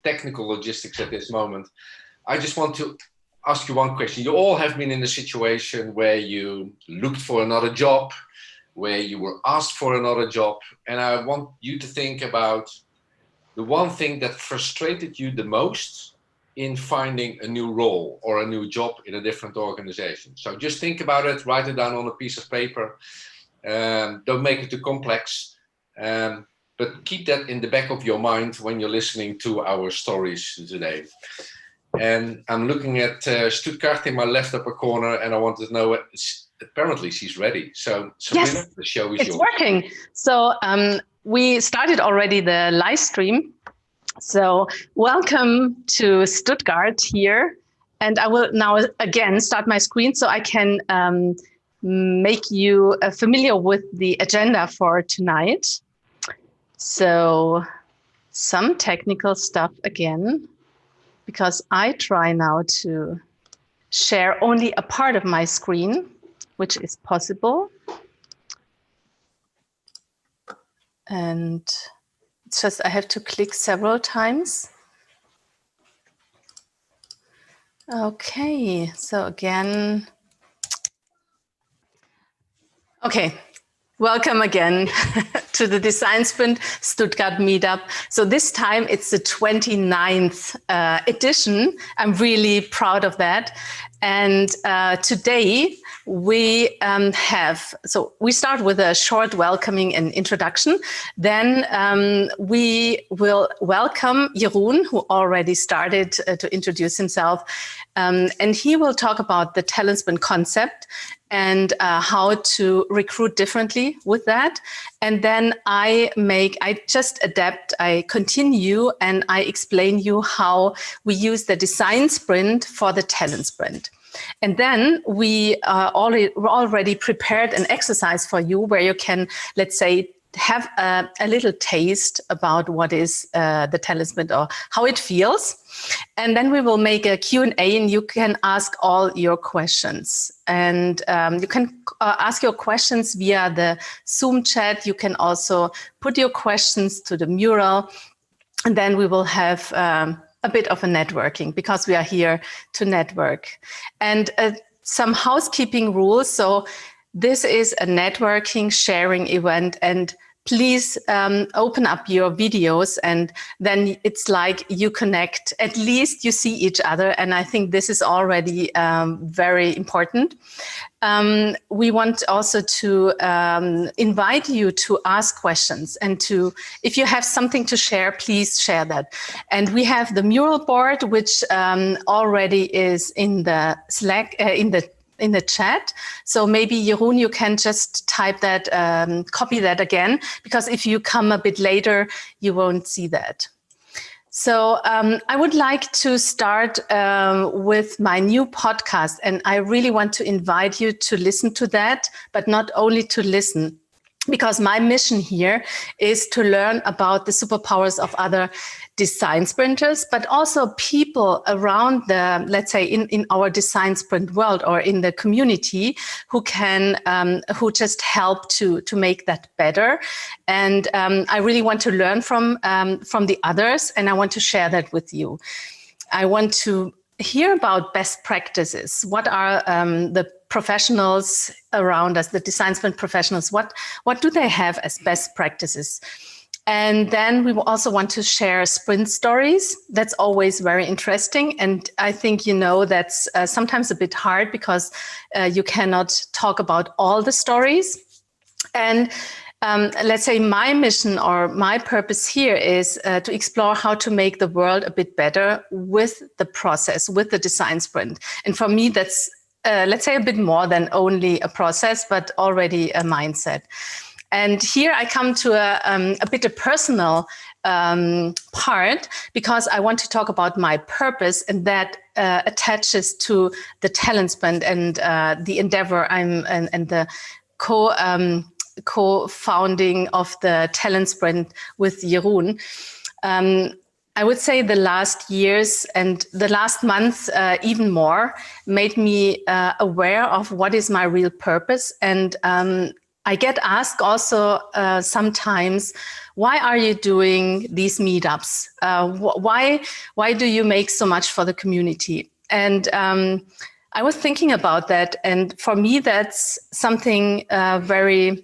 technical logistics at this moment. I just want to ask you one question. You all have been in a situation where you looked for another job, where you were asked for another job. And I want you to think about the one thing that frustrated you the most in finding a new role or a new job in a different organization. So just think about it, write it down on a piece of paper. Don't make it too complex, but keep that in the back of your mind when you're listening to our stories today. And I'm looking at Stuttgart in my left upper corner, and I wanted to know, apparently she's ready. So Sabrina, yes, the show is yours. It's working. So we started already the live stream. So welcome to Stuttgart here. And I will now again start my screen so I can make you familiar with the agenda for tonight. So some technical stuff again, because I try now to share only a part of my screen, which is possible. And it's just, I have to click several times. Okay, so again, okay. Welcome again to the Design Sprint Stuttgart Meetup. So this time it's the 29th edition. I'm really proud of that. And today we we start with a short welcoming and introduction. Then we will welcome Jeroen, who already started to introduce himself. And he will talk about the talent sprint concept and how to recruit differently with that. And then I just adapt, I continue, and I explain you how we use the design sprint for the talent sprint. And then we already prepared an exercise for you where you can, let's say, have a little taste about what is the talent sprint or how it feels. And then we will make a Q&A and you can ask all your questions. And you can ask your questions via the Zoom chat. You can also put your questions to the mural. And then we will have a bit of a networking because we are here to network. And some housekeeping rules. So this is a networking sharing event, and please open up your videos, and then it's like you connect, at least you see each other. And I think this is already very important. We want also to invite you to ask questions and to, if you have something to share, please share that. And we have the mural board, which already is in the Slack, in the chat. So maybe Jeroen, you can just type that, copy that again, because if you come a bit later, you won't see that. So I would like to start with my new podcast, and I really want to invite you to listen to that, but not only to listen, because my mission here is to learn about the superpowers of other design sprinters, but also people around the, let's say, in our design sprint world or in the community who can, who just help to make that better. And I really want to learn from the others, and I want to share that with you. I want to hear about best practices. What are the professionals around us, the design sprint professionals, what do they have as best practices? And then we will also want to share sprint stories. That's always very interesting. And I think, you know, that's sometimes a bit hard because you cannot talk about all the stories. And let's say my mission or my purpose here is to explore how to make the world a bit better with the process, with the design sprint. And for me, that's, let's say, a bit more than only a process, but already a mindset. And here I come to a bit of personal part, because I want to talk about my purpose, and that attaches to the talent sprint and the endeavor and the co-founding of the talent sprint with Jeroen. I would say the last years and the last month even more made me aware of what is my real purpose. And I get asked also sometimes, why are you doing these meetups? Why do you make so much for the community? And I was thinking about that, and for me, that's something very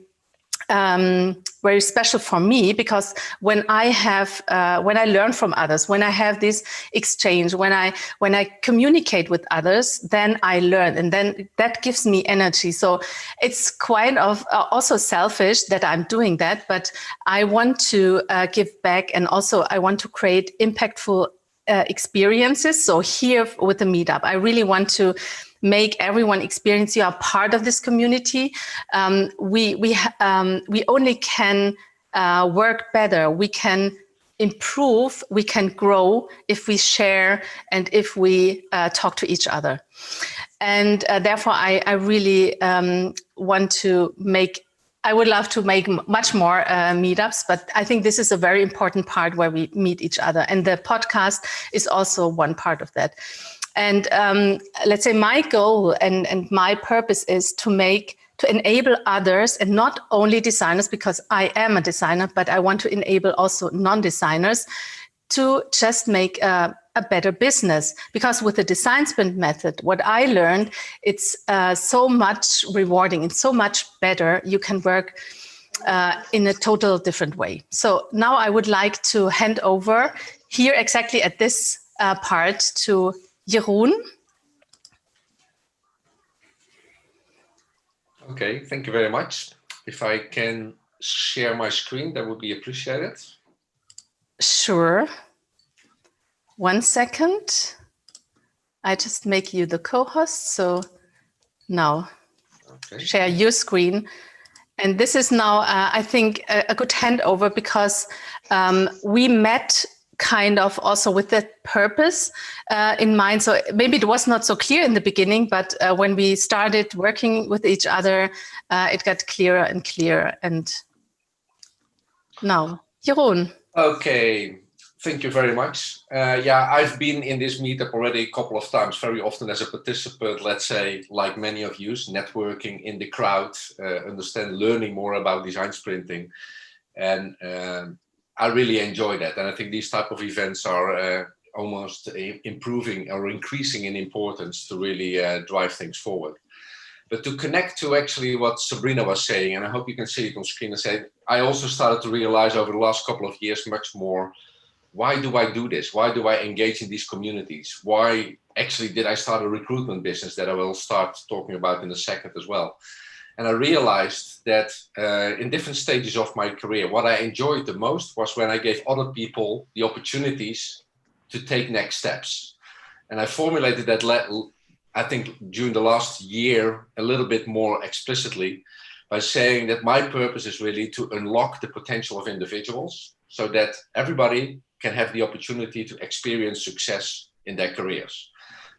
special for me, because when I learn from others, when I have this exchange, when I communicate with others, then I learn, and then that gives me energy. So it's quite of also selfish that I'm doing that, but I want to give back, and also I want to create impactful experiences. So here with the meetup, I really want to make everyone experience you are part of this community. We only can work better. We can improve. We can grow if we share and if we talk to each other. And therefore, I really want to make. I would love to make much more meetups, but I think this is a very important part where we meet each other. And the podcast is also one part of that. And let's say my goal and my purpose is to enable others, and not only designers, because I am a designer, but I want to enable also non-designers to just make a better business. Because with the design sprint method, what I learned, it's so much rewarding and so much better. You can work in a total different way. So now I would like to hand over here exactly at this part to Jeroen. Okay, thank you very much. If I can share my screen, that would be appreciated. Sure. 1 second. I just make you the co-host. So now share your screen. And this is now, I think, a good handover, because we met kind of also with that purpose in mind. So maybe it was not so clear in the beginning, but when we started working with each other, it got clearer and clearer. And now, Jeroen. Okay, thank you very much. Yeah, I've been in this meetup already a couple of times, very often as a participant, let's say, like many of you, networking in the crowd, learning more about design sprinting. And I really enjoy that. And I think these type of events are almost improving or increasing in importance to really drive things forward. But to connect to actually what Sabrina was saying, and I hope you can see it on screen, I also started to realize over the last couple of years much more, why do I do this? Why do I engage in these communities? Why actually did I start a recruitment business that I will start talking about in a second as well? And I realized that in different stages of my career, what I enjoyed the most was when I gave other people the opportunities to take next steps. And I formulated that, I think, during the last year a little bit more explicitly by saying that my purpose is really to unlock the potential of individuals so that everybody can have the opportunity to experience success in their careers.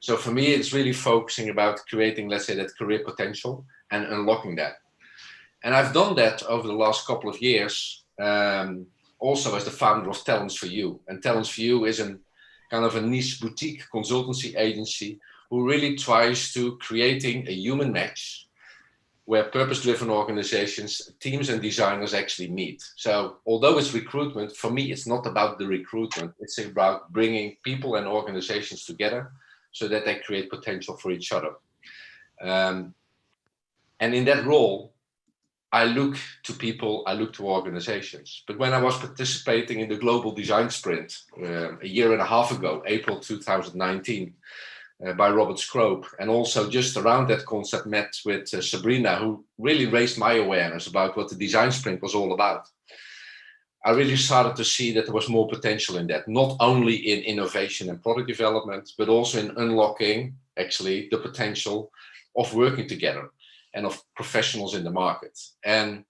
So for me, it's really focusing about creating, let's say, that career potential and unlocking that. And I've done that over the last couple of years, also as the founder of Talents for You. And Talents for You is a kind of a niche boutique consultancy agency who really tries to creating a human match where purpose-driven organizations, teams and designers actually meet. So although it's recruitment, for me, it's not about the recruitment. It's about bringing people and organizations together so that they create potential for each other. And in that role, I look to people, I look to organizations. But when I was participating in the Global Design Sprint a year and a half ago, April 2019, by Robert Scrope, and also just around that concept met with Sabrina, who really raised my awareness about what the design sprint was all about. I really started to see that there was more potential in that, not only in innovation and product development, but also in unlocking actually the potential of working together and of professionals in the market. And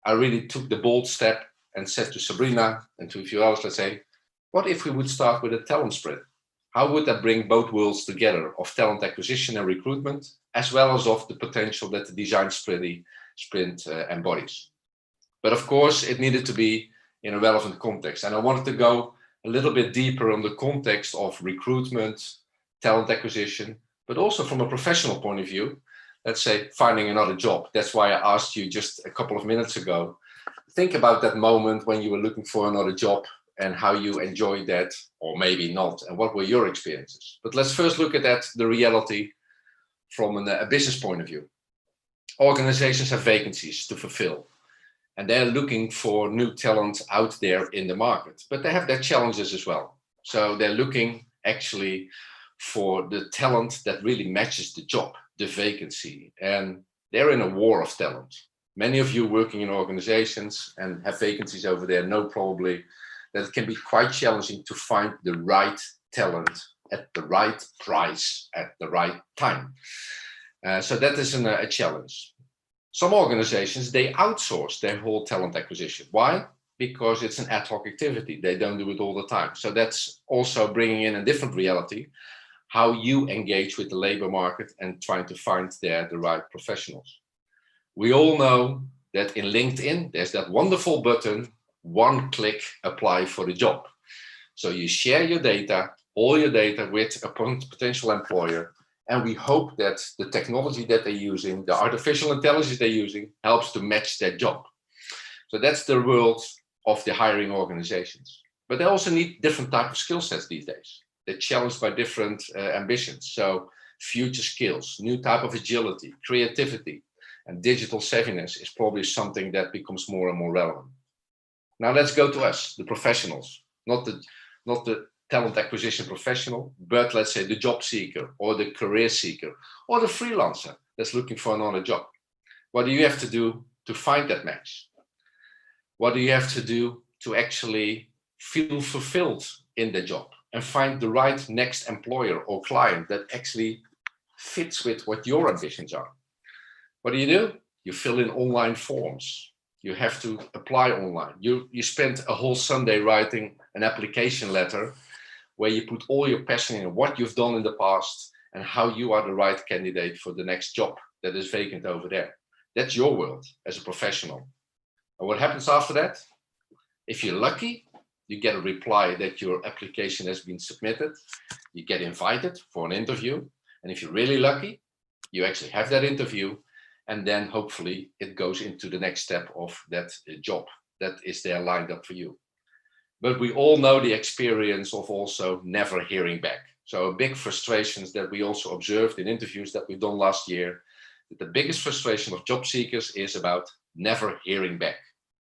I really took the bold step and said to Sabrina and to a few others, let's say, what if we would start with a talent sprint? How would that bring both worlds together of talent acquisition and recruitment, as well as of the potential that the design sprint embodies? But of course, it needed to be in a relevant context. And I wanted to go a little bit deeper on the context of recruitment, talent acquisition, but also from a professional point of view, let's say, finding another job. That's why I asked you just a couple of minutes ago. Think about that moment when you were looking for another job and how you enjoyed that, or maybe not, and what were your experiences. But let's first look at that, the reality from a business point of view. Organizations have vacancies to fulfill, and they're looking for new talent out there in the market, but they have their challenges as well. So they're looking actually for the talent that really matches the job, the vacancy, and they're in a war of talent. Many of you working in organizations and have vacancies over there know probably that it can be quite challenging to find the right talent at the right price at the right time. So that is a challenge. Some organizations, they outsource their whole talent acquisition. Why? Because it's an ad hoc activity. They don't do it all the time. So that's also bringing in a different reality, how you engage with the labor market and trying to find there the right professionals. We all know that in LinkedIn, there's that wonderful button, one click, apply for the job. So you share your data, all your data with a potential employer, and we hope that the technology that they're using, the artificial intelligence they're using, helps to match their job. So that's the world of the hiring organizations. But they also need different type of skill sets these days. They're challenged by different ambitions. So future skills, new type of agility, creativity, and digital savviness is probably something that becomes more and more relevant. Now let's go to us, the professionals, not the talent acquisition professional, but let's say the job seeker or the career seeker or the freelancer that's looking for another job. What do you have to do to find that match? What do you have to do to actually feel fulfilled in the job and find the right next employer or client that actually fits with what your ambitions are? What do? You fill in online forms. You have to apply online. You spend a whole Sunday writing an application letter where you put all your passion in what you've done in the past and how you are the right candidate for the next job that is vacant over there. That's your world as a professional. And what happens after that? If you're lucky, you get a reply that your application has been submitted. You get invited for an interview. And if you're really lucky, you actually have that interview. And then hopefully it goes into the next step of that job that is there lined up for you. But we all know the experience of also never hearing back. So a big frustration that we also observed in interviews that we've done last year, that the biggest frustration of job seekers is about never hearing back.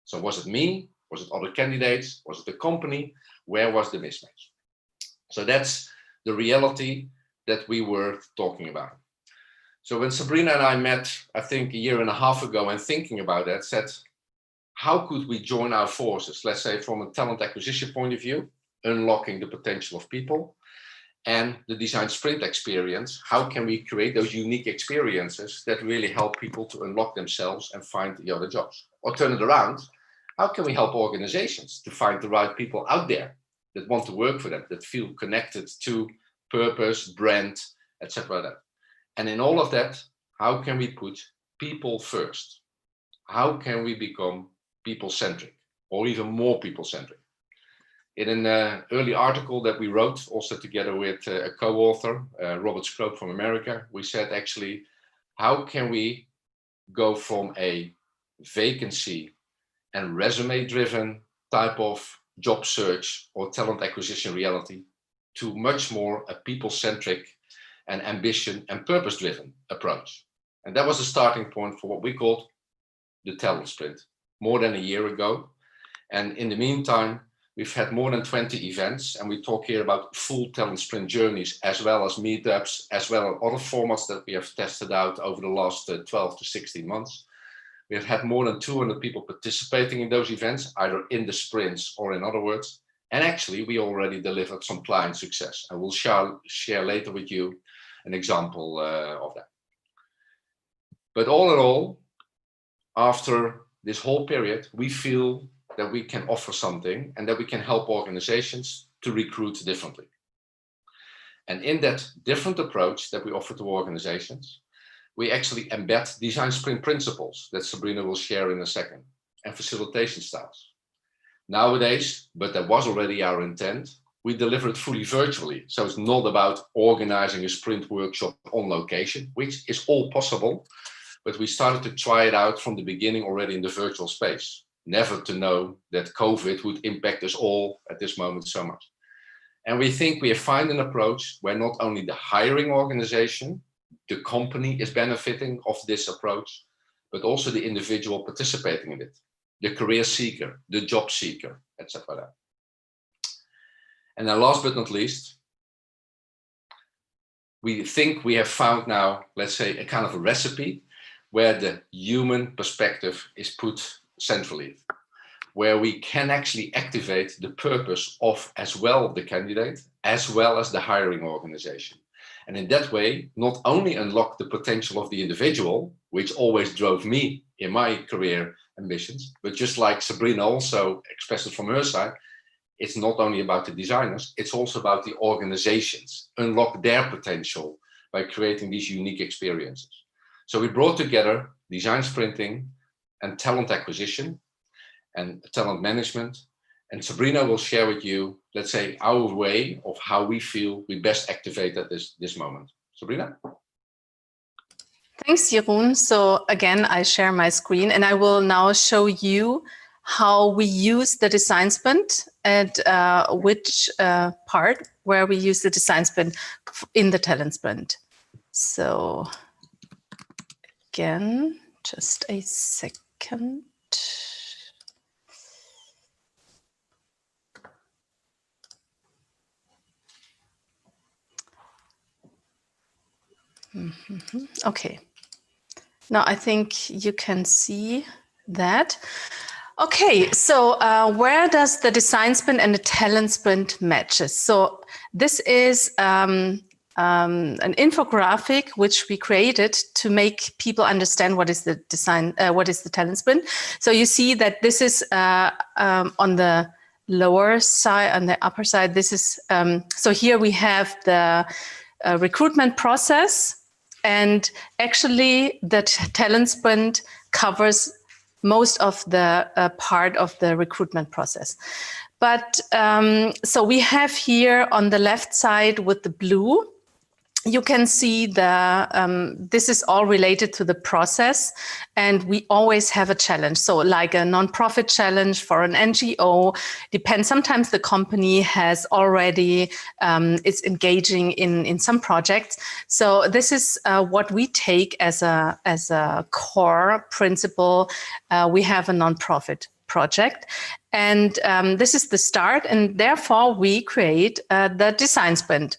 So was it me? Was it other candidates? Was it the company? Where was the mismatch? So that's the reality that we were talking about. So when Sabrina and I met, I think a year and a half ago, and thinking about that, said, how could we join our forces, let's say from a talent acquisition point of view, unlocking the potential of people, and the design sprint experience, how can we create those unique experiences that really help people to unlock themselves and find the other jobs? Or turn it around, how can we help organizations to find the right people out there that want to work for them, that feel connected to purpose, brand, etc. And in all of that, how can we put people first? How can we become people-centric or even more people-centric? In an early article that we wrote, also together with a co-author, Robert Scrope from America, we said actually, how can we go from a vacancy and resume-driven type of job search or talent acquisition reality to much more a people-centric and ambition and purpose-driven approach? And that was the starting point for what we called the talent sprint more than a year ago. And in the meantime, we've had more than 20 events, and we talk here about full talent sprint journeys, as well as meetups, as well as other formats that we have tested out over the last 12 to 16 months. We have had more than 200 people participating in those events, either in the sprints or in other words. And actually, we already delivered some client success. And we'll share later with you an example of that. But all in all, after this whole period, we feel that we can offer something and that we can help organizations to recruit differently. And in that different approach that we offer to organizations, we actually embed design sprint principles that Sabrina will share in a second, and facilitation styles. Nowadays, but that was already our intent, we deliver it fully virtually. So it's not about organizing a sprint workshop on location, which is all possible, but we started to try it out from the beginning already in the virtual space. Never to know that COVID would impact us all at this moment so much. And we think we have found an approach where not only the hiring organization, the company is benefiting of this approach, but also the individual participating in it, the career seeker, the job seeker, etc. And then last but not least, we think we have found now, let's say, a kind of a recipe where the human perspective is put centrally, where we can actually activate the purpose of as well the candidate, as well as the hiring organization. And in that way, not only unlock the potential of the individual, which always drove me in my career ambitions, but just like Sabrina also expressed it from her side, it's not only about the designers, it's also about the organizations, unlock their potential by creating these unique experiences. So we brought together design sprinting and talent acquisition and talent management. And Sabrina will share with you, let's say, our way of how we feel we best activate at this moment. Sabrina? Thanks, Jeroen. So again, I share my screen and I will now show you how we use the design sprint and which part where we use the design sprint in the talent sprint. So again, just a second. Okay. Now I think you can see that. Okay, so where does the design sprint and the talent sprint matches? So this is an infographic which we created to make people understand what is the design, what is the talent sprint. So you see that this is on the lower side, on the upper side. This is so here we have the recruitment process, and actually the talent sprint covers most of the part of the recruitment process. But so we have here on the left side with the blue, you can see this is all related to the process, and we always have a challenge. So like a nonprofit challenge for an NGO, depends. Sometimes the company has already is engaging in some projects. So this is what we take as a core principle. We have a nonprofit project, and this is the start, and therefore we create the design sprint.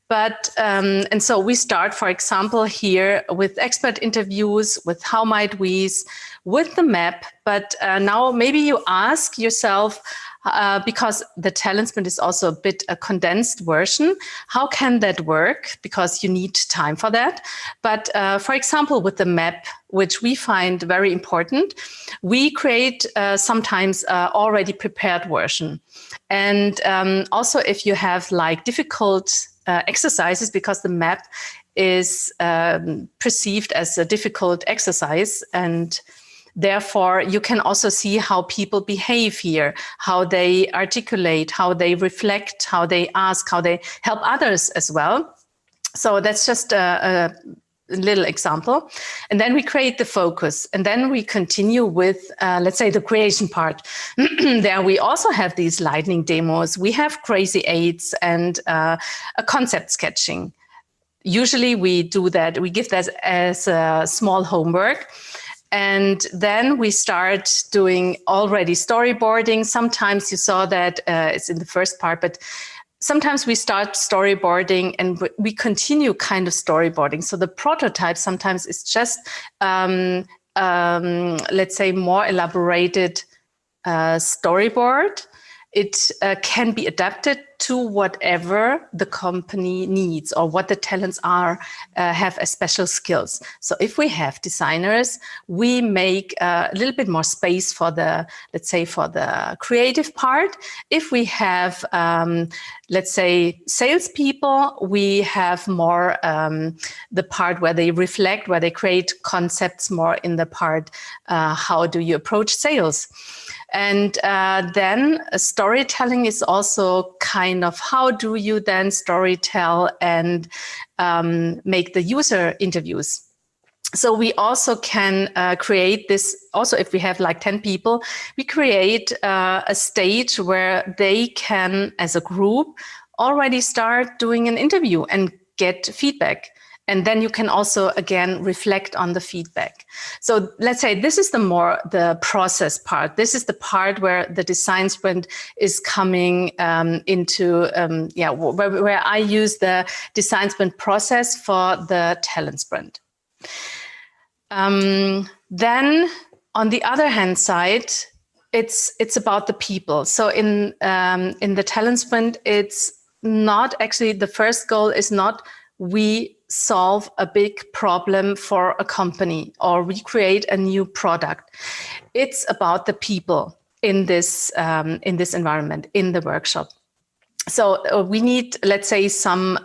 But, and so we start, for example, here with expert interviews, with how might we's, with the map. But now maybe you ask yourself, because the talent sprint is also a bit a condensed version, how can that work? Because you need time for that. But for example, with the map, which we find very important, we create sometimes already prepared version. And also if you have like difficult exercises, because the map is perceived as a difficult exercise, and therefore you can also see how people behave here, how they articulate, how they reflect, how they ask, how they help others as well. So that's just a little example. And then we create the focus, and then we continue with, let's say, the creation part. There we also have these lightning demos. We have crazy eights and a concept sketching. Usually we do that, we give that as a small homework. And then we start doing already storyboarding. Sometimes you saw that it's in the first part, but sometimes we start storyboarding and we continue kind of storyboarding. So the prototype sometimes is just, let's say, more elaborated storyboard. It can be adapted to whatever the company needs or what the talents are, have as special skills. So if we have designers, we make a little bit more space for the, let's say, for the creative part. If we have, let's say, salespeople, we have more the part where they reflect, where they create concepts more in the part, how do you approach sales? And then storytelling is also kind of how do you then storytell and make the user interviews. So we also can create this, also if we have like 10 people, we create a stage where they can, as a group, already start doing an interview and get feedback. And then you can also, again, reflect on the feedback. So let's say this is the process part. This is the part where the design sprint is coming into, where I use the design sprint process for the talent sprint. Then on the other hand side, it's about the people. So in the talent sprint, it's not actually, the first goal is not we solve a big problem for a company or we create a new product. It's about the people in this environment, in the workshop. So we need, let's say, some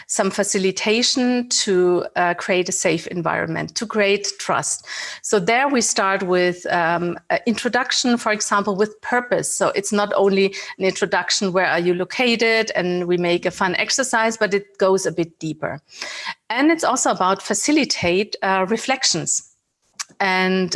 facilitation to create a safe environment, to create trust. So there we start with introduction, for example, with purpose. So it's not only an introduction, where are you located, and we make a fun exercise, but it goes a bit deeper. And it's also about facilitate reflections. And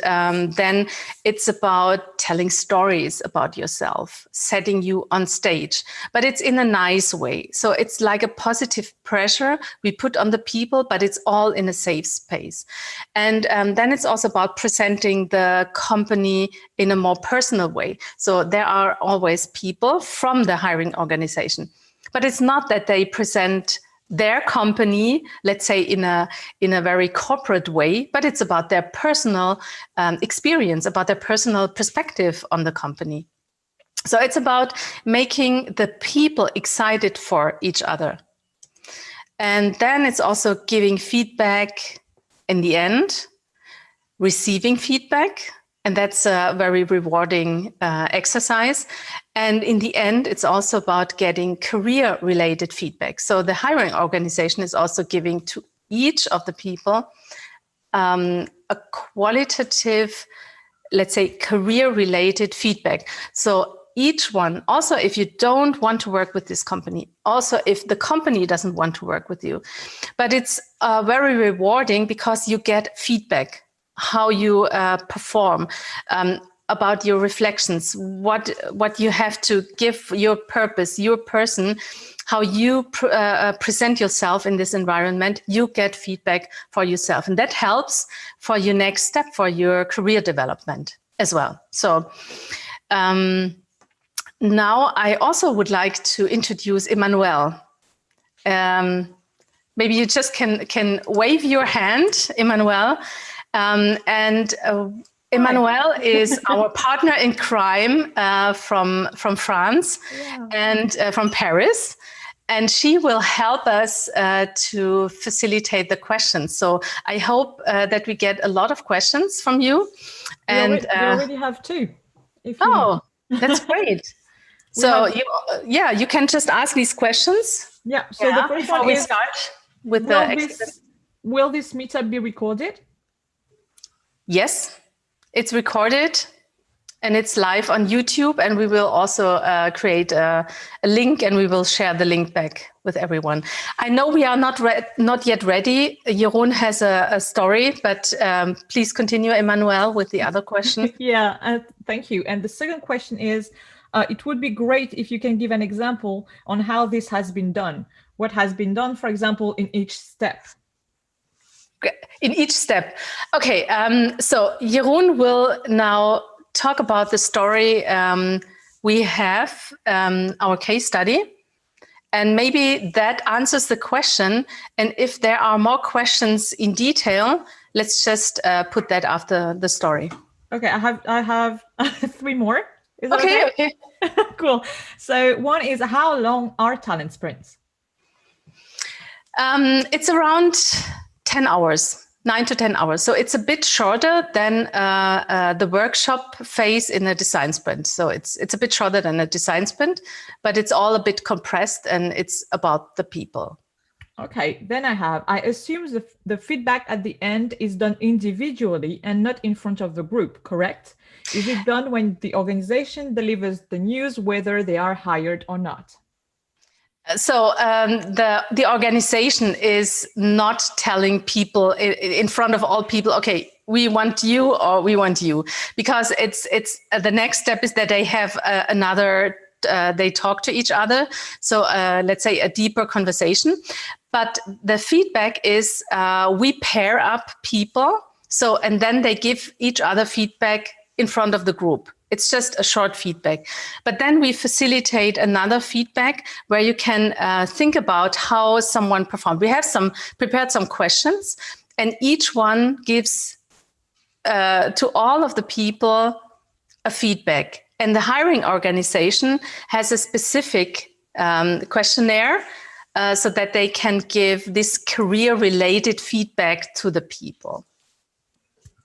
then it's about telling stories about yourself, setting you on stage, but it's in a nice way. So it's like a positive pressure we put on the people, but it's all in a safe space. And then it's also about presenting the company in a more personal way. So there are always people from the hiring organization, but it's not that they present their company, let's say, in a very corporate way, but it's about their personal experience, about their personal perspective on the company. So it's about making the people excited for each other. And then it's also giving feedback in the end, receiving feedback. And that's a very rewarding exercise. And in the end, it's also about getting career-related feedback. So the hiring organization is also giving to each of the people a qualitative, let's say, career-related feedback. So each one, also if you don't want to work with this company, also if the company doesn't want to work with you, but it's very rewarding because you get feedback, how you perform, about your reflections, what you have to give, your purpose, your person, how you present yourself in this environment. You get feedback for yourself, and that helps for your next step, for your career development as well. So now I also would like to introduce Emmanuel. Maybe you just can wave your hand, Emmanuel. Emmanuel is our partner in crime from France, yeah, and from Paris. And she will help us to facilitate the questions. So I hope that we get a lot of questions from you. We already have two. That's great. So you can just ask these questions. Yeah. So the first before one we is, start with will this meetup be recorded? Yes, it's recorded and it's live on YouTube, and we will also create a link, and we will share the link back with everyone. I know we are not yet ready. Jeroen has a story, but please continue, Emmanuel, with the other question. Yeah, thank you. And the second question is, it would be great if you can give an example on how this has been done. What has been done, for example, in each step. In each step. Okay, so Jeroen will now talk about the story. We have our case study, and maybe that answers the question. And if there are more questions in detail, let's just put that after the story. Okay, I have 3 more. Is that okay? Okay. Cool. So one is, how long are talent sprints? It's around 10 hours, 9 to 10 hours. So it's a bit shorter than the workshop phase in a design sprint. So it's a bit shorter than a design sprint, but it's all a bit compressed, and it's about the people. Okay, then I assume the feedback at the end is done individually and not in front of the group, correct? Is it done when the organization delivers the news, whether they are hired or not? So the organization is not telling people in front of all people, okay, we want you or we want you, because it's the next step is that they have another. They talk to each other. So let's say a deeper conversation. But the feedback is we pair up people. So and then they give each other feedback in front of the group. It's just a short feedback. But then we facilitate another feedback where you can think about how someone performed. We have prepared some questions, and each one gives to all of the people a feedback. And the hiring organization has a specific questionnaire so that they can give this career-related feedback to the people.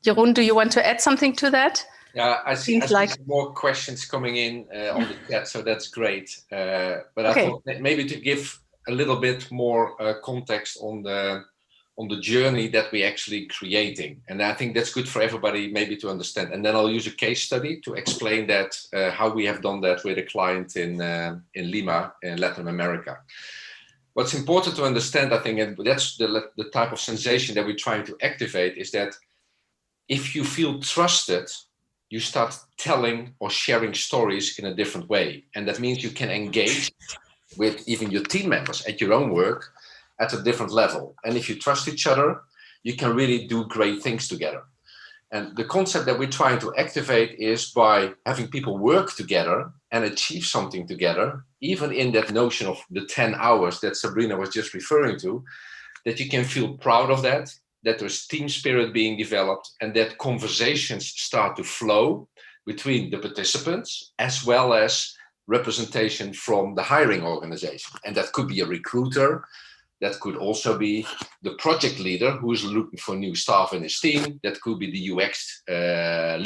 Jeroen, do you want to add something to that? Yeah, I see some more questions coming in on the chat, so that's great. But I thought maybe to give a little bit more context on the journey that we're actually creating. And I think that's good for everybody maybe to understand. And then I'll use a case study to explain that, how we have done that with a client in Lima, in Latin America. What's important to understand, I think, and that's the type of sensation that we're trying to activate, is that if you feel trusted, you start telling or sharing stories in a different way. And that means you can engage with even your team members at your own work at a different level. And if you trust each other, you can really do great things together. And the concept that we're trying to activate is by having people work together and achieve something together, even in that notion of the 10 hours that Sabrina was just referring to, that you can feel proud of that there's team spirit being developed, and that conversations start to flow between the participants as well as representation from the hiring organization. And that could be a recruiter, that could also be the project leader who is looking for new staff in his team, that could be the UX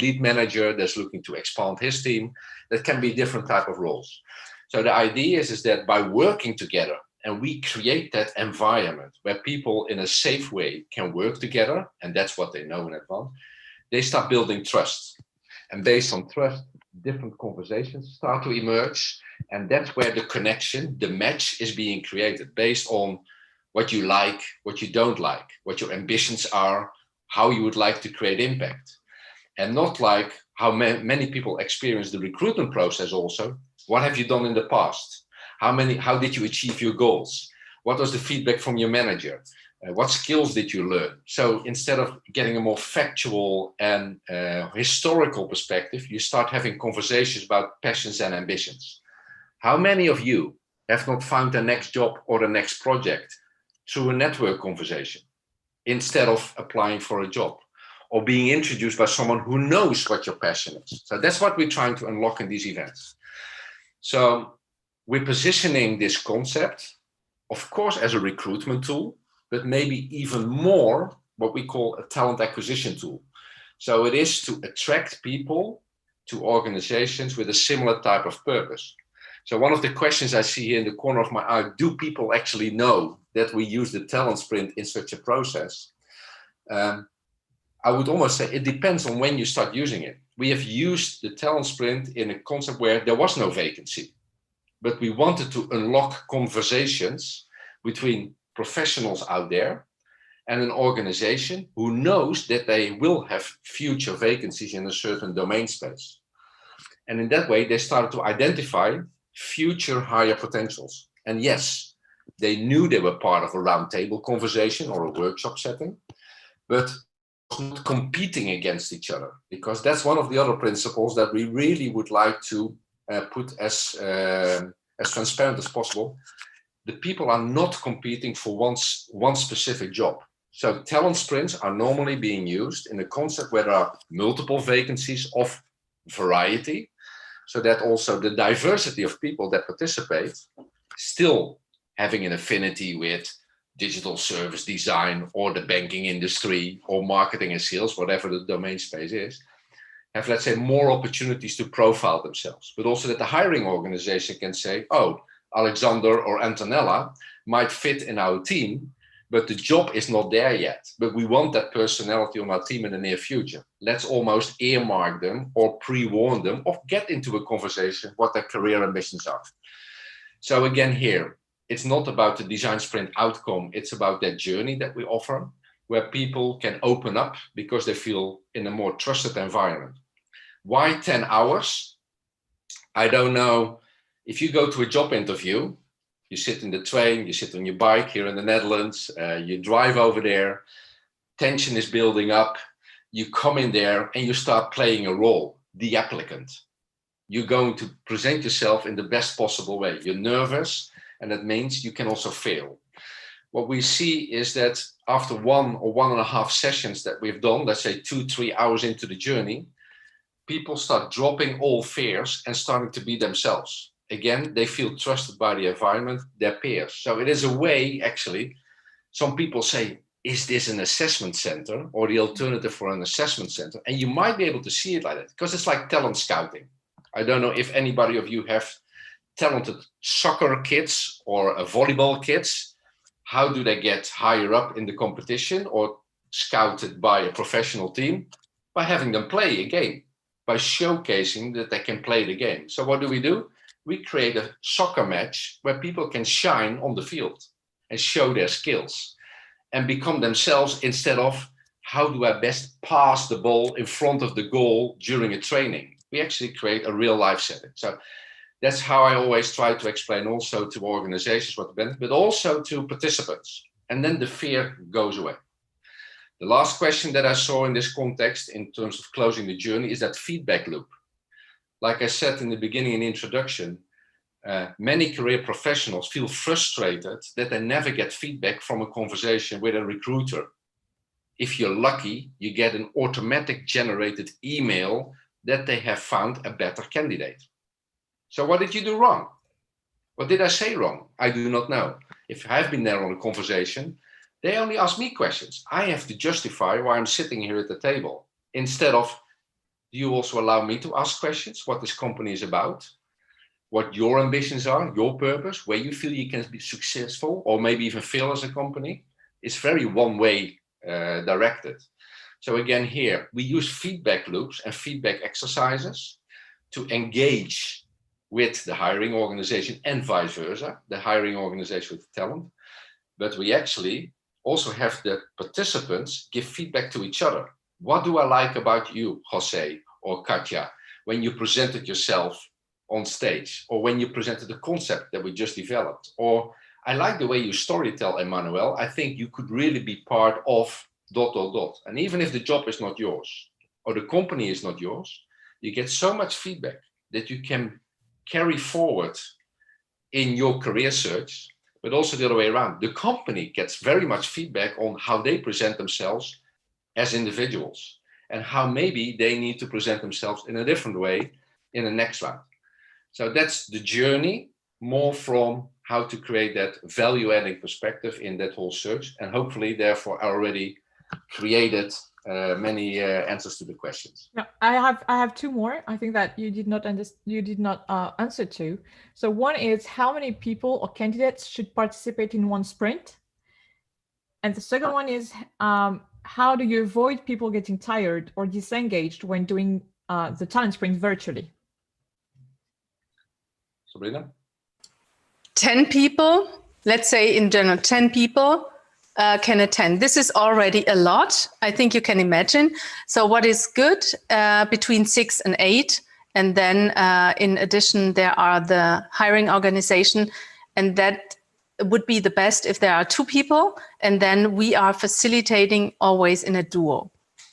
lead manager that's looking to expand his team. That can be different type of roles. So the idea is that by working together, and we create that environment where people in a safe way can work together, and that's what they know in advance, they start building trust. And based on trust, different conversations start to emerge. And that's where the connection, the match is being created based on what you like, what you don't like, what your ambitions are, how you would like to create impact. And not like how many people experience the recruitment process also. What have you done in the past? How did you achieve your goals? What was the feedback from your manager? What skills did you learn? So instead of getting a more factual and historical perspective, you start having conversations about passions and ambitions. How many of you have not found the next job or the next project through a network conversation instead of applying for a job or being introduced by someone who knows what your passion is? So that's what we're trying to unlock in these events. So we're positioning this concept, of course, as a recruitment tool, but maybe even more what we call a talent acquisition tool. So it is to attract people to organizations with a similar type of purpose. So one of the questions I see here in the corner of my eye, do people actually know that we use the talent sprint in such a process? I would almost say it depends on when you start using it. We have used the talent sprint in a concept where there was no vacancy, but we wanted to unlock conversations between professionals out there and an organization who knows that they will have future vacancies in a certain domain space. And in that way, they started to identify future higher potentials. And yes, they knew they were part of a roundtable conversation or a workshop setting, but not competing against each other, because that's one of the other principles that we really would like to put as transparent as possible. The people are not competing for one specific job. So talent sprints are normally being used in a concept where there are multiple vacancies of variety, so that also the diversity of people that participate still having an affinity with digital service design or the banking industry or marketing and sales, whatever the domain space is, have, let's say, more opportunities to profile themselves, but also that the hiring organization can say, oh, Alexander or Antonella, might fit in our team, but the job is not there yet. But we want that personality on our team in the near future. Let's almost earmark them or pre-warn them or get into a conversation what their career ambitions are. So again, here, it's not about the design sprint outcome. It's about that journey that we offer, where people can open up because they feel in a more trusted environment. Why 10 hours? I don't know. If you go to a job interview, you sit in the train, you sit on your bike here in the Netherlands, you drive over there, tension is building up, you come in there and you start playing a role, the applicant. You're going to present yourself in the best possible way. You're nervous, and that means you can also fail. What we see is that after 1 or 1.5 sessions that we've done, let's say 2-3 hours into the journey, people start dropping all fears and starting to be themselves. Again, they feel trusted by the environment, their peers. So it is a way, actually, some people say, is this an assessment center or the alternative for an assessment center? And you might be able to see it like that because it's like talent scouting. I don't know if anybody of you have talented soccer kids or volleyball kids. How do they get higher up in the competition or scouted by a professional team? By having them play a game, by showcasing that they can play the game. So what do? We create a soccer match where people can shine on the field and show their skills and become themselves instead of how do I best pass the ball in front of the goal during a training. We actually create a real life setting. So that's how I always try to explain also to organizations what the benefit, but also to participants. And then the fear goes away. The last question that I saw in this context in terms of closing the journey is that feedback loop. Like I said in the beginning in the introduction, many career professionals feel frustrated that they never get feedback from a conversation with a recruiter. If you're lucky, you get an automatic generated email that they have found a better candidate. So what did you do wrong? What did I say wrong? I do not know. If I've been there on a conversation, they only ask me questions. I have to justify why I'm sitting here at the table. Instead of, do you also allow me to ask questions? What this company is about? What your ambitions are, your purpose, where you feel you can be successful or maybe even fail as a company? It's very one-way directed. So again, here, we use feedback loops and feedback exercises to engage with the hiring organization and vice versa, the hiring organization with the talent. But we actually also have the participants give feedback to each other. What do I like about you, Jose or Katja, when you presented yourself on stage, or when you presented the concept that we just developed? Or I like the way you storytell, Emmanuel. I think you could really be part of ... And even if the job is not yours or the company is not yours, you get so much feedback that you can carry forward in your career search, but also the other way around. The company gets very much feedback on how they present themselves as individuals and how maybe they need to present themselves in a different way in the next round. So that's the journey, more from how to create that value-adding perspective in that whole search. And hopefully, therefore, I already created many answers to the questions. Yeah, I have two more. I think that you did not answer to. So one is, how many people or candidates should participate in one sprint? And the second one is, how do you avoid people getting tired or disengaged when doing the talent sprint virtually? Sabrina? 10 people, let's say in general, 10 people can attend. This is already a lot, I think you can imagine. So what is good, between 6 and 8. And then in addition, there are the hiring organization, and that would be the best if there are 2 people. And then we are facilitating always in a duo,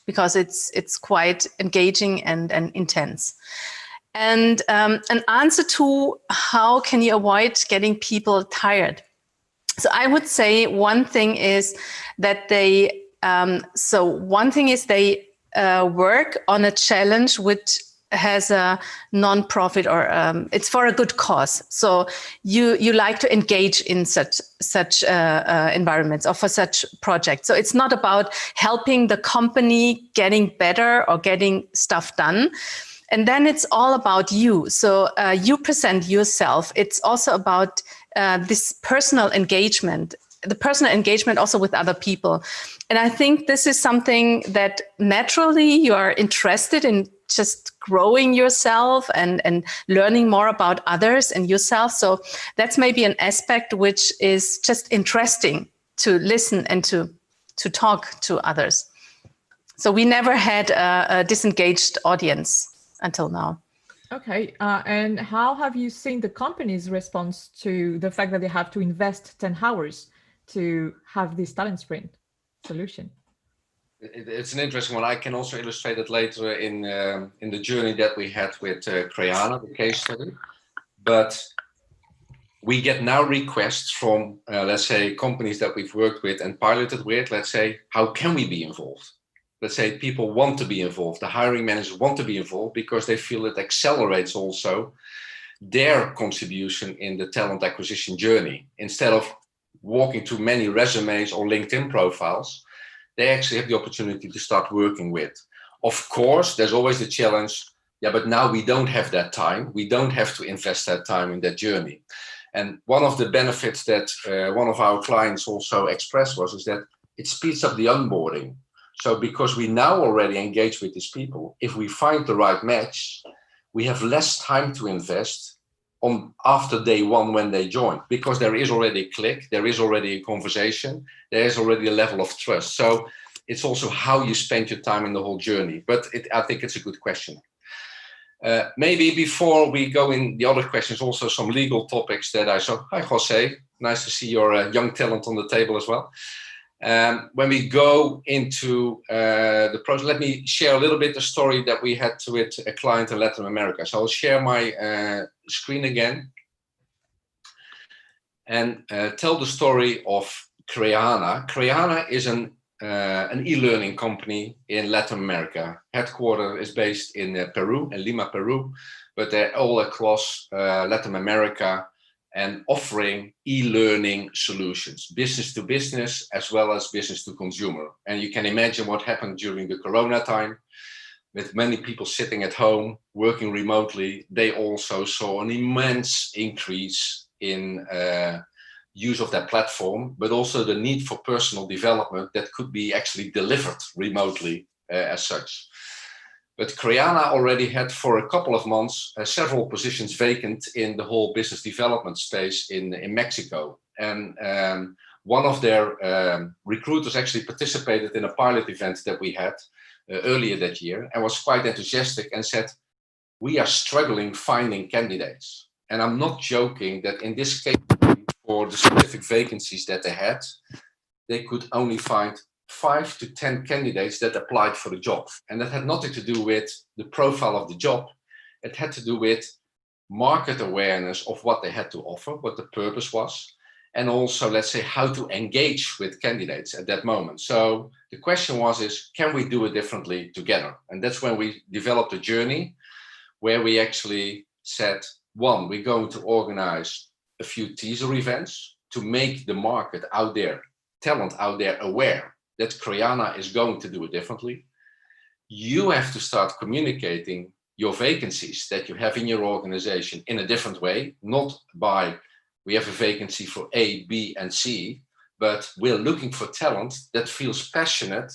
because it's quite engaging and intense. And an answer to how can you avoid getting people tired? So I would say one thing is that they work on a challenge which has a non-profit or it's for a good cause. So you like to engage in such environments or for such projects. So it's not about helping the company getting better or getting stuff done. And then it's all about you. So you present yourself. It's also about this personal engagement, the personal engagement also with other people. And I think this is something that naturally you are interested in, just growing yourself and learning more about others and yourself. So that's maybe an aspect which is just interesting to listen and to talk to others. So we never had a disengaged audience until now. Okay, and how have you seen the company's response to the fact that they have to invest 10 hours to have this talent sprint solution? It's an interesting one. I can also illustrate it later in the journey that we had with Creana, the case study. But we get now requests from, let's say, companies that we've worked with and piloted with. Let's say, how can we be involved? Let's say people want to be involved. The hiring managers want to be involved because they feel it accelerates also their contribution in the talent acquisition journey. Instead of walking through many resumes or LinkedIn profiles, they actually have the opportunity to start working with. Of course, there's always the challenge, yeah, but now we don't have that time. We don't have to invest that time in that journey. And one of the benefits that one of our clients also expressed is that it speeds up the onboarding. So because we now already engage with these people, if we find the right match, we have less time to invest on after day one when they join, because there is already a click, there is already a conversation, there is already a level of trust. So it's also how you spend your time in the whole journey. But I think it's a good question. Maybe before we go in the other questions, also some legal topics that I saw. Hi, Jose. Nice to see your young talent on the table as well. When we go into the process, let me share a little bit the story that we had with a client in Latin America. So I'll share my screen again and tell the story of Creana. Creana is an e-learning company in Latin America. Headquarters is based in Peru, in Lima, Peru, but they're all across Latin America and offering e-learning solutions, business to business as well as business to consumer. And you can imagine what happened during the Corona time, with many people sitting at home, working remotely. They also saw an immense increase in use of that platform, but also the need for personal development that could be actually delivered remotely as such. But Creana already had for a couple of months several positions vacant in the whole business development space in Mexico. And one of their recruiters actually participated in a pilot event that we had earlier that year and was quite enthusiastic and said, we are struggling finding candidates. And I'm not joking that in this case, for the specific vacancies that they had, they could only find 5 to 10 candidates that applied for the job. And that had nothing to do with the profile of the job. It had to do with market awareness of what they had to offer, what the purpose was, and also, let's say, how to engage with candidates at that moment. So the question is, can we do it differently together? And that's when we developed a journey where we actually said, one, we're going to organize a few teaser events to make the market out there, talent out there, aware that Creana is going to do it differently. You have to start communicating your vacancies that you have in your organization in a different way, not by we have a vacancy for A, B, and C, but we're looking for talent that feels passionate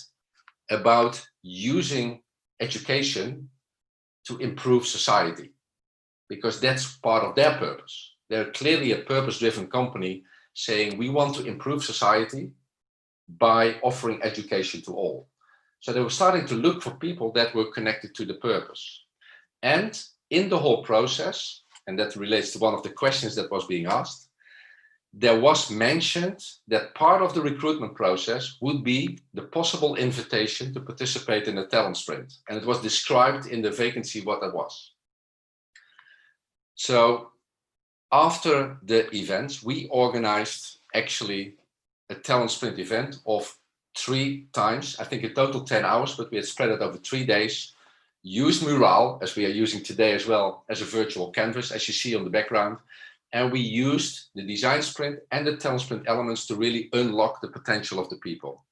about using education to improve society, because that's part of their purpose. They're clearly a purpose-driven company saying we want to improve society by offering education to all. So they were starting to look for people that were connected to the purpose. And in the whole process, and that relates to one of the questions that was being asked, there was mentioned that part of the recruitment process would be the possible invitation to participate in a talent sprint. And it was described in the vacancy what that was. So after the events, we organized actually a talent sprint event of 3 times, I think in total 10 hours, but we had spread it over 3 days, used Mural, as we are using today as well, as a virtual canvas, as you see on the background. And we used the design sprint and the talent sprint elements to really unlock the potential of the people.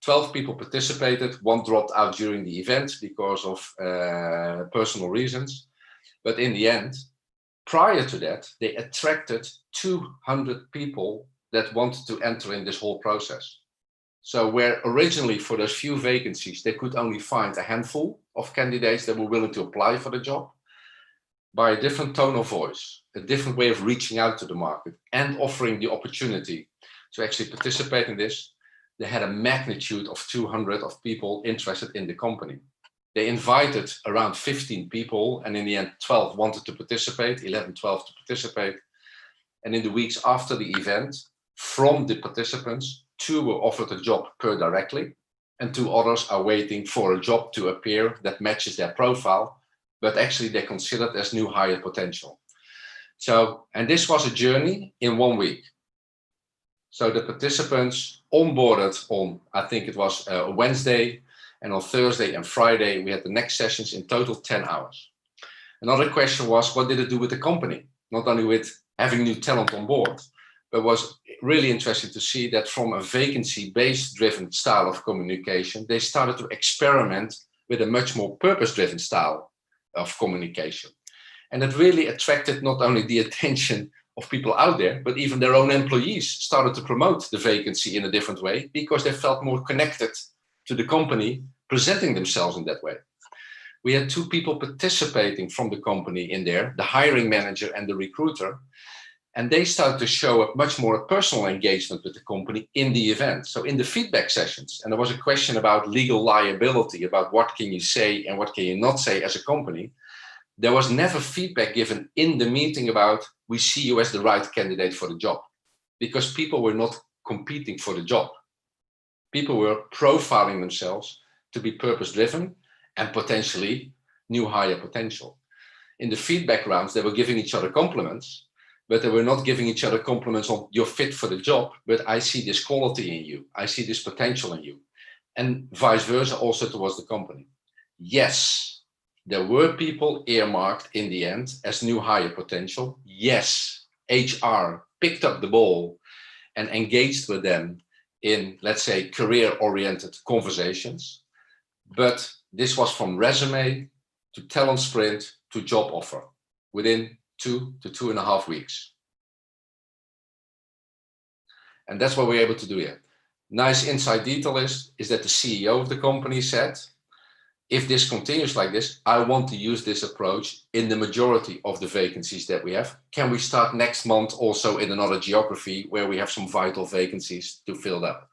12 people participated, 1 dropped out during the event because of personal reasons. But in the end, prior to that, they attracted 200 people that wanted to enter in this whole process. So where originally for those few vacancies, they could only find a handful of candidates that were willing to apply for the job, by a different tone of voice, a different way of reaching out to the market and offering the opportunity to actually participate in this, they had a magnitude of 200 of people interested in the company. They invited around 15 people, and in the end, 12 wanted to participate, 11, 12 to participate. And in the weeks after the event, from the participants, 2 were offered a job per directly, and 2 others are waiting for a job to appear that matches their profile, but actually they're considered as new hire potential. So, and this was a journey in 1 week. So the participants onboarded on, I think it was a Wednesday, and on Thursday and Friday, we had the next sessions in total 10 hours. Another question was, what did it do with the company? Not only with having new talent on board, but was really interesting to see that from a vacancy-based driven style of communication, they started to experiment with a much more purpose-driven style of communication. And it really attracted not only the attention of people out there, but even their own employees started to promote the vacancy in a different way because they felt more connected to the company, presenting themselves in that way. We had 2 people participating from the company in there, the hiring manager and the recruiter, and they started to show a much more personal engagement with the company in the event. So in the feedback sessions, and there was a question about legal liability, about what can you say and what can you not say as a company. There was never feedback given in the meeting about, we see you as the right candidate for the job, because people were not competing for the job. People were profiling themselves to be purpose-driven and potentially new hire potential. In the feedback rounds, they were giving each other compliments, but they were not giving each other compliments on you're fit for the job, but I see this quality in you. I see this potential in you. And vice versa also towards the company. Yes, there were people earmarked in the end as new hire potential. Yes, HR picked up the ball and engaged with them in, let's say, career-oriented conversations. But this was from resume to talent sprint to job offer within 2 to 2.5 weeks. And that's what we're able to do here. Nice inside detail is that the CEO of the company said, if this continues like this, I want to use this approach in the majority of the vacancies that we have. Can we start next month also in another geography where we have some vital vacancies to fill up?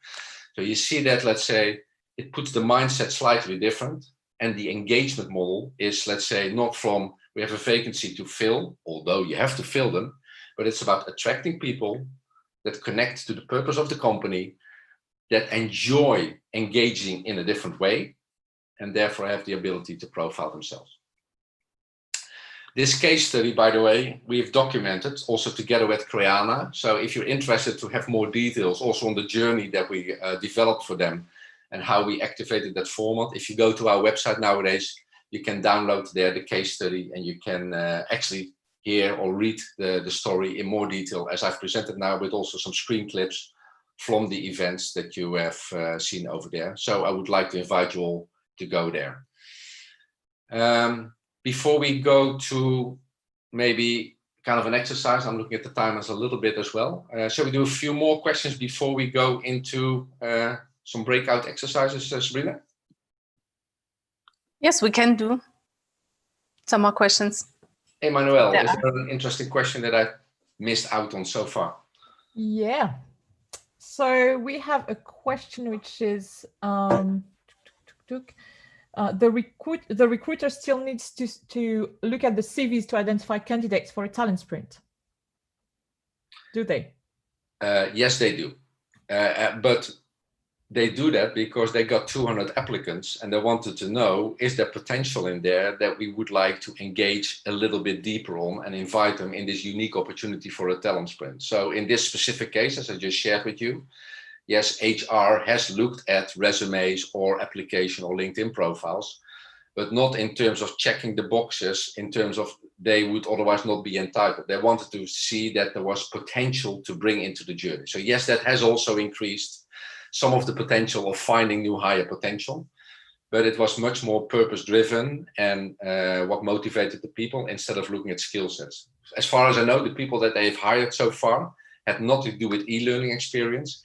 So you see that, let's say, it puts the mindset slightly different. And the engagement model is, let's say, not from we have a vacancy to fill, although you have to fill them, but it's about attracting people that connect to the purpose of the company, that enjoy engaging in a different way, and therefore have the ability to profile themselves. This case study, by the way, we've documented also together with Creana. So if you're interested to have more details also on the journey that we developed for them and how we activated that format, if you go to our website nowadays, you can download there the case study and you can actually hear or read the story in more detail as I've presented now, with also some screen clips from the events that you have seen over there. So I would like to invite you all to go there. Before we go to maybe kind of an exercise, I'm looking at the time as a little bit as well. Shall we do a few more questions before we go into some breakout exercises, Sabrina? Yes, we can do some more questions. Emmanuel, is there an interesting question that I missed out on so far? Yeah. So we have a question which is, the recruiter still needs to look at the CVs to identify candidates for a talent sprint. Do they? Yes, they do. But they do that because they got 200 applicants and they wanted to know, is there potential in there that we would like to engage a little bit deeper on and invite them in this unique opportunity for a talent sprint. So in this specific case, as I just shared with you, yes, HR has looked at resumes or application or LinkedIn profiles, but not in terms of checking the boxes, in terms of they would otherwise not be entitled. They wanted to see that there was potential to bring into the journey. So yes, that has also increased some of the potential of finding new hire potential. but it was much more purpose-driven and what motivated the people instead of looking at skill sets. As far as I know, the people that they've hired so far had nothing to do with e-learning experience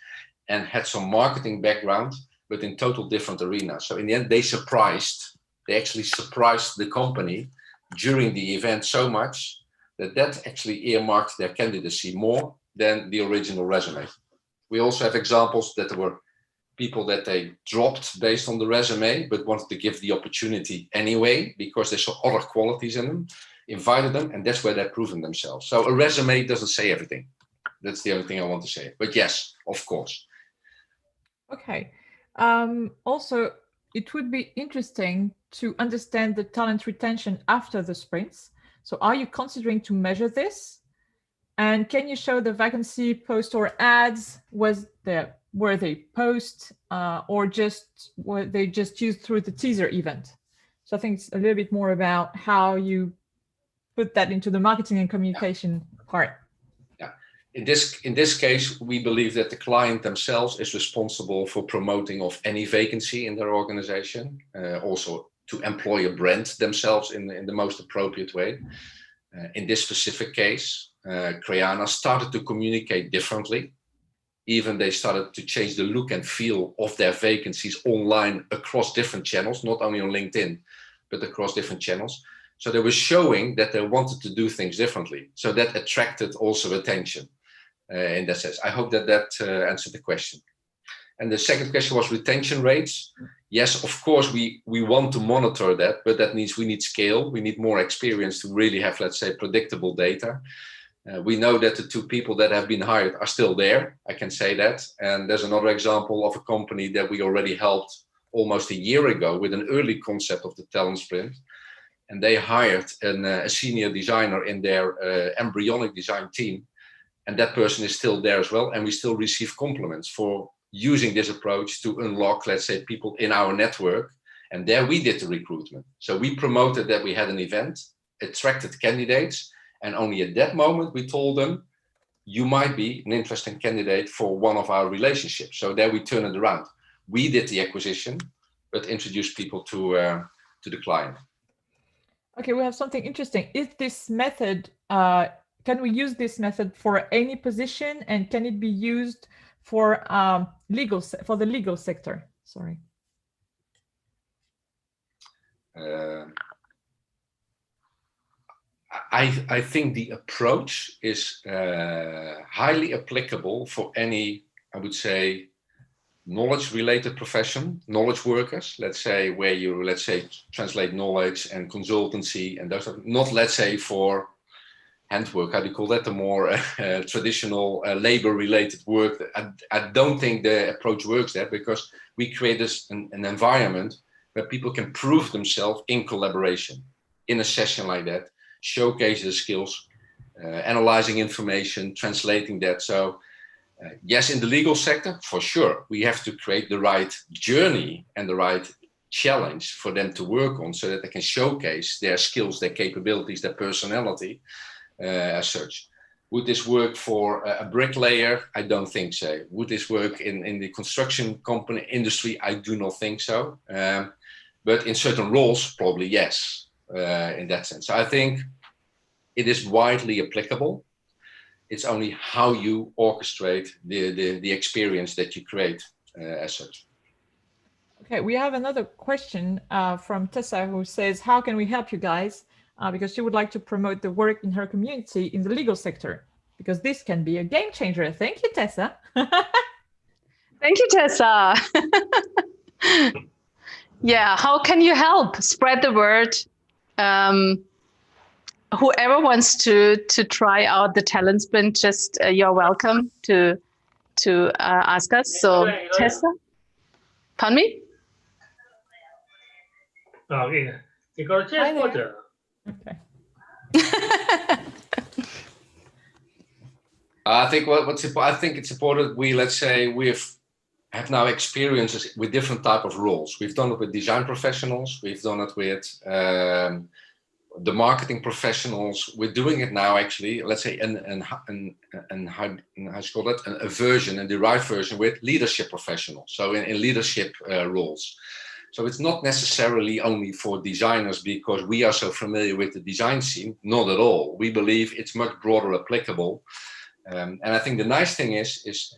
and had some marketing background, but in total different arenas. So in the end, they actually surprised the company during the event so much that actually earmarked their candidacy more than the original resume. We also have examples that there were people that they dropped based on the resume, but wanted to give the opportunity anyway, because they saw other qualities in them, invited them, and that's where they're proven themselves. So a resume doesn't say everything. That's the only thing I want to say. But yes, of course. Okay. Also, it would be interesting to understand the talent retention after the sprints. So are you considering to measure this? And can you show the vacancy post or ads? Were they post or were they just used through the teaser event? So I think it's a little bit more about how you put that into the marketing and communication part. Yeah. In this case, we believe that the client themselves is responsible for promoting of any vacancy in their organization, also to employ a brand themselves in the most appropriate way. In this specific case, Creana started to communicate differently. Even they started to change the look and feel of their vacancies online across different channels, not only on LinkedIn, but across different channels. So they were showing that they wanted to do things differently. So that attracted also attention in that sense. I hope that answered the question. And the second question was retention rates. Yes, of course, we want to monitor that, but that means we need scale. We need more experience to really have, let's say, predictable data. We know that the two people that have been hired are still there. I can say that. And there's another example of a company that we already helped almost a year ago with an early concept of the talent sprint. And they hired a senior designer in their embryonic design team. And that person is still there as well. And we still receive compliments for using this approach to unlock, let's say, people in our network. And there we did the recruitment. So we promoted that we had an event, attracted candidates. And only at that moment, we told them, you might be an interesting candidate for one of our relationships. So there we turn it around. We did the acquisition, but introduced people to the client. Okay, we have something interesting. Is this method, can we use this method for any position, and can it be used for the legal sector? Sorry. I think the approach is highly applicable for any, I would say, knowledge-related profession, knowledge workers, let's say, where you, let's say, translate knowledge and consultancy and those, not, let's say, for handwork, how do you call that, the more traditional labor-related work. I don't think the approach works there, because we create an environment where people can prove themselves in collaboration, in a session like that, showcase the skills, analyzing information, translating that. So yes, in the legal sector, for sure, we have to create the right journey and the right challenge for them to work on, so that they can showcase their skills, their capabilities, their personality as such. Would this work for a bricklayer? I don't think so. Would this work in the construction company industry? I do not think so. But in certain roles, probably yes, in that sense. So I think it is widely applicable. It's only how you orchestrate the experience that you create as such. Okay, we have another question from Tessa, who says, how can we help you guys? Because she would like to promote the work in her community in the legal sector, because this can be a game changer. Thank you, Tessa. Thank you, Tessa. Yeah, how can you help? Spread the word. Whoever wants to try out the talent sprint, just you're welcome to ask us. So Tessa, pardon me? Okay. I think I think it's important. Let's say we have now experiences with different type of roles. We've done it with design professionals. We've done it with the marketing professionals. We're doing it now, actually. Let's say a version, a derived version with leadership professionals. So in leadership roles. So it's not necessarily only for designers because we are so familiar with the design scene, not at all. We believe it's much broader applicable. And I think the nice thing is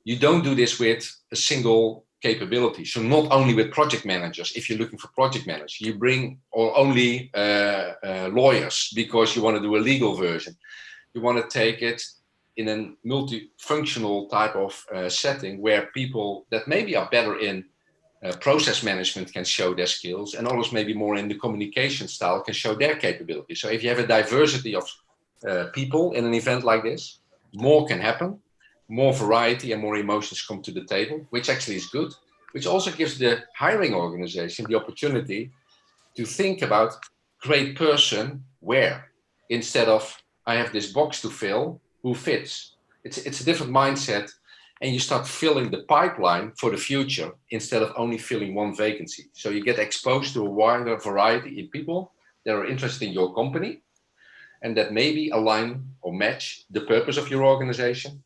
you don't do this with a single capability. So not only with project managers, if you're looking for project managers, you bring or only lawyers because you want to do a legal version. You want to take it in a multifunctional type of setting where people that maybe are better in process management can show their skills, and others maybe more in the communication style can show their capabilities. So if you have a diversity of people in an event like this, more can happen, more variety and more emotions come to the table, which actually is good, which also gives the hiring organization the opportunity to think about great person where, instead of I have this box to fill, who fits. It's a different mindset, and you start filling the pipeline for the future instead of only filling one vacancy. So you get exposed to a wider variety of people that are interested in your company and that maybe align or match the purpose of your organization,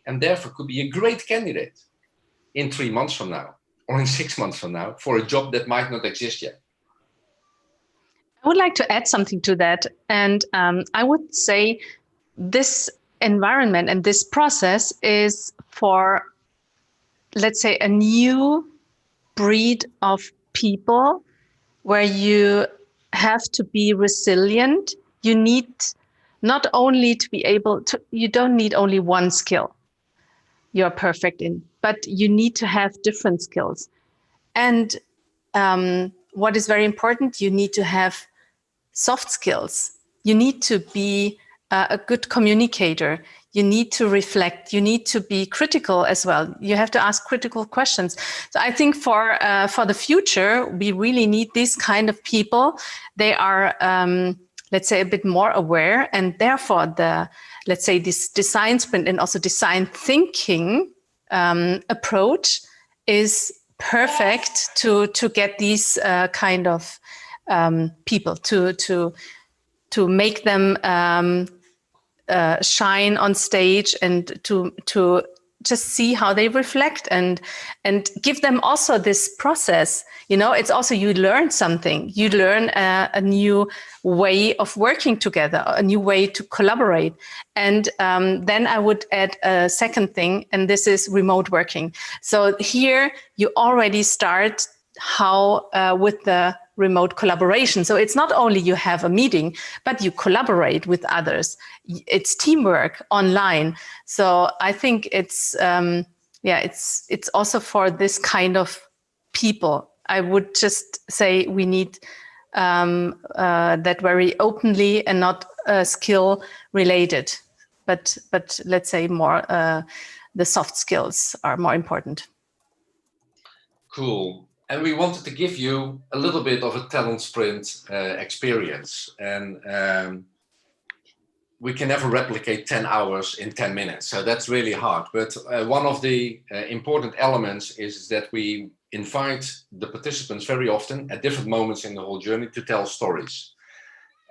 and therefore could be a great candidate in 3 months from now or in 6 months from now for a job that might not exist yet. I would like to add something to that. And I would say this environment and this process is for, let's say, a new breed of people where you have to be resilient. You need not only to be able to, you don't need only one skill you're perfect in, but you need to have different skills. And what is very important, you need to have soft skills. You need to be a good communicator. You need to reflect. You need to be critical as well. You have to ask critical questions. So I think for the future, we really need these kind of people. They are, let's say, a bit more aware, and therefore let's say this design sprint and also design thinking approach is perfect to get these kind of people to make them shine on stage, and to just see how they reflect and give them also this process. You know, it's also, you learn something. You learn a new way of working together, a new way to collaborate. And then I would add a second thing, and this is remote working. So here you already start how with the remote collaboration. So it's not only you have a meeting, but you collaborate with others. It's teamwork online. So I think it's it's also for this kind of people. I would just say we need that very openly and not skill related, but let's say more the soft skills are more important. Cool. And we wanted to give you a little bit of a talent sprint experience. And we can never replicate 10 hours in 10 minutes. So that's really hard. But one of the important elements is that we invite the participants very often at different moments in the whole journey to tell stories.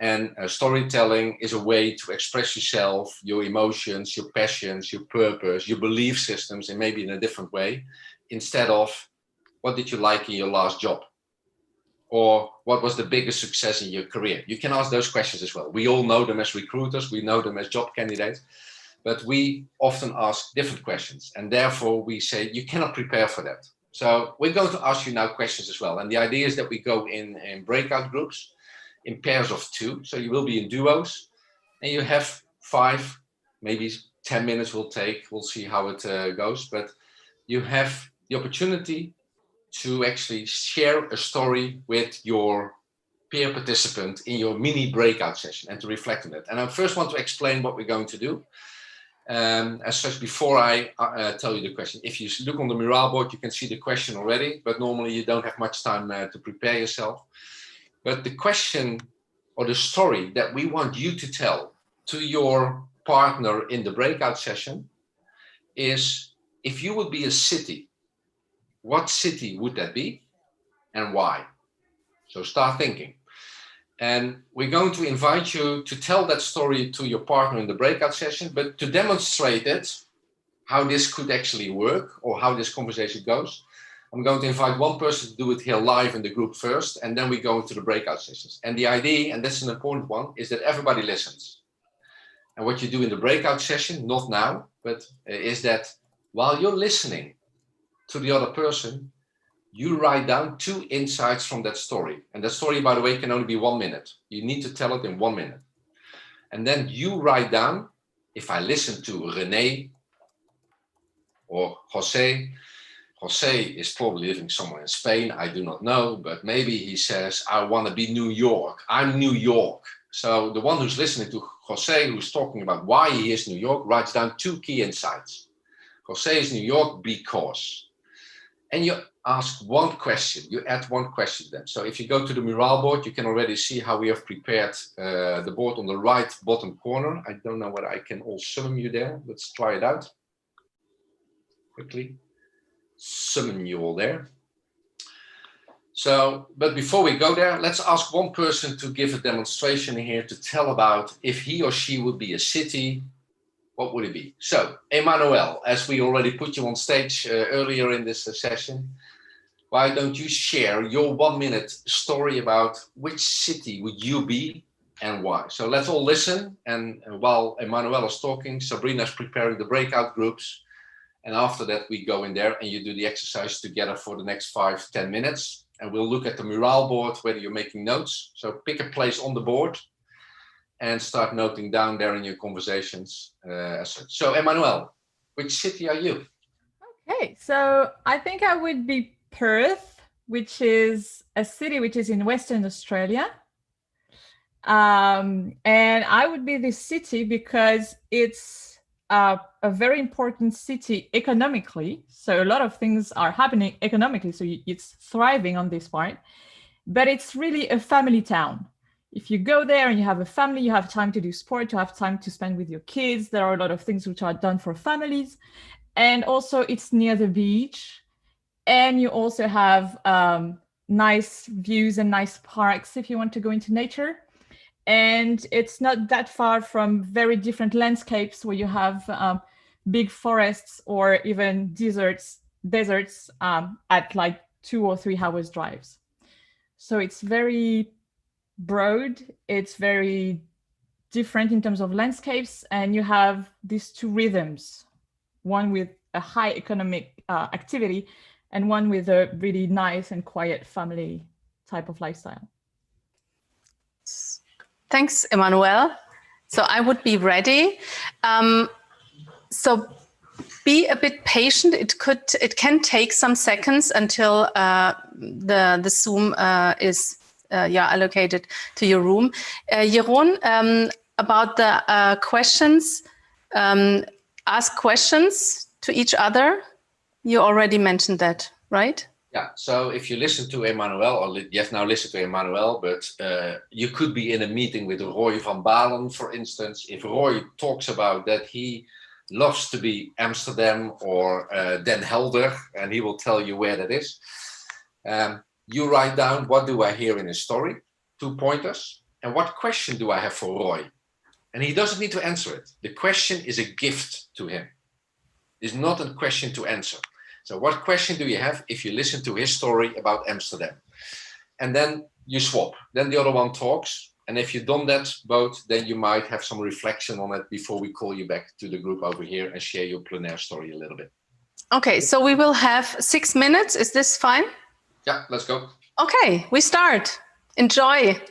And storytelling is a way to express yourself, your emotions, your passions, your purpose, your belief systems, and maybe in a different way, instead of what did you like in your last job? Or what was the biggest success in your career? You can ask those questions as well. We all know them as recruiters, we know them as job candidates, but we often ask different questions. And therefore we say, you cannot prepare for that. So we're going to ask you now questions as well. And the idea is that we go in breakout groups, in pairs of 2. So you will be in duos, and you have 5, maybe 10 minutes will take. We'll see how it goes. But you have the opportunity to actually share a story with your peer participant in your mini breakout session and to reflect on it. And I first want to explain what we're going to do. As such, before I tell you the question, if you look on the mural board, you can see the question already, but normally you don't have much time to prepare yourself. But the question or the story that we want you to tell to your partner in the breakout session is, if you would be a city, what city would that be and why? So start thinking. And we're going to invite you to tell that story to your partner in the breakout session, but to demonstrate it, how this could actually work or how this conversation goes, I'm going to invite one person to do it here live in the group first, and then we go into the breakout sessions. And the idea, and that's an important one, is that everybody listens. And what you do in the breakout session, not now, but is that while you're listening to the other person, you write down 2 insights from that story. And that story, by the way, can only be 1 minute. You need to tell it in 1 minute. And then you write down, if I listen to Renee or Jose is probably living somewhere in Spain, I do not know, but maybe he says, I want to be New York. I'm New York. So the one who's listening to Jose, who's talking about why he is New York, writes down 2 key insights. Jose is New York because. And you ask one question, you add one question to them. So if you go to the mural board, you can already see how we have prepared the board on the right bottom corner. I don't know whether I can all summon you there. Let's try it out quickly. Summon you all there. So, but before we go there, let's ask one person to give a demonstration here to tell about if he or she would be a city, what would it be? So, Emmanuel, as we already put you on stage earlier in this session, why don't you share your 1 minute story about which city would you be and why? So let's all listen. And while Emmanuel is talking, Sabrina is preparing the breakout groups. And after that, we go in there and you do the exercise together for the next 5-10 minutes. And we'll look at the mural board, whether you're making notes. So pick a place on the board and start noting down there in your conversations as such. So Emmanuel, which city are you? Okay, so I think I would be Perth, which is a city which is in Western Australia. And I would be this city because it's a very important city economically. So a lot of things are happening economically. So it's thriving on this part, but it's really a family town. If you go there and you have a family, you have time to do sport, you have time to spend with your kids. There are a lot of things which are done for families. And also it's near the beach. And you also have nice views and nice parks if you want to go into nature. And it's not that far from very different landscapes where you have big forests or even deserts at like 2 or 3 hours drives. So it's very broad, it's very different in terms of landscapes, and you have these 2 rhythms, one with a high economic activity and one with a really nice and quiet family type of lifestyle. Thanks, Emmanuel. So I would be ready. So be a bit patient. It can take some seconds until the Zoom is allocated to your room. Jeroen, about the questions, ask questions to each other. You already mentioned that, right? Yeah, so if you listen to Emmanuel, or you have now listened to Emmanuel, but you could be in a meeting with Roy van Balen, for instance. If Roy talks about that he loves to be Amsterdam or Den Helder, and he will tell you where that is. You write down, what do I hear in his story? 2 pointers. And what question do I have for Roy? And he doesn't need to answer it. The question is a gift to him. It's not a question to answer. So what question do you have if you listen to his story about Amsterdam? And then you swap. Then the other one talks. And if you've done that both, then you might have some reflection on it before we call you back to the group over here and share your plenaire story a little bit. Okay, so we will have 6 minutes. Is this fine? Yeah, let's go. Okay, we start. Enjoy.